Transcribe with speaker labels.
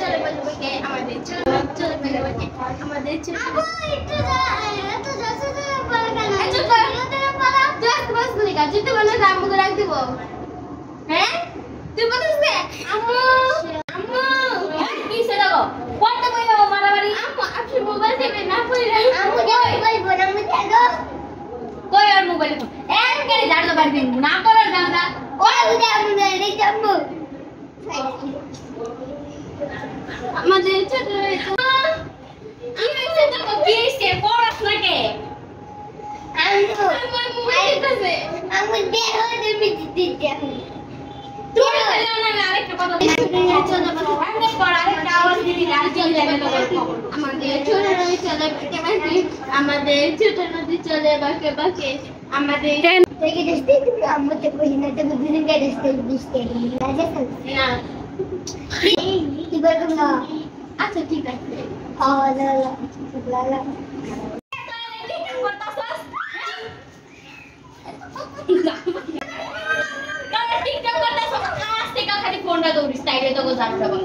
Speaker 1: চলে বলবে আমাদের চলে বলবে আমাদের জুতো বলে আম্মুকে রাখ দিব হ্যাঁ তুই বলিস না আম্মু আম্মু কি সে দেখো পড়তে কই যাবো মারামারি আম্মু আপনি মোবাইল থেকে না পড়ে আম্মু মোবাইল বড় মত থাকো কই আর মোবাইল এক করে ঝাড় দাও পারবি না করার দাদা ওই উদে আম্মু রে যাবো আমাদের ছোট কি হইছে তো কি হইছে পড়াস না কে আমার মোবাইল কাছে আমি বের হয়ে দেবি দিতে তুই না না আরেকটা কথা আমাদের পড়া আরেকটা আওয়াজ দিবি গাড়ি চলে যাবে তো আমাদের ছোট নদী চলে বাকে আমাদের ছোট নদী চলে বাকে বাকে আমাদের থেকে দেখতে আমাদের কইনা তো দুদিন কে দেখতে দিতে রাজা না কি বলবো না আচ্ছা ঠিক আছে লা লা লা Kalau TikTok kata sama kelas, TikTok hari pondok tuh di style itu gue sama.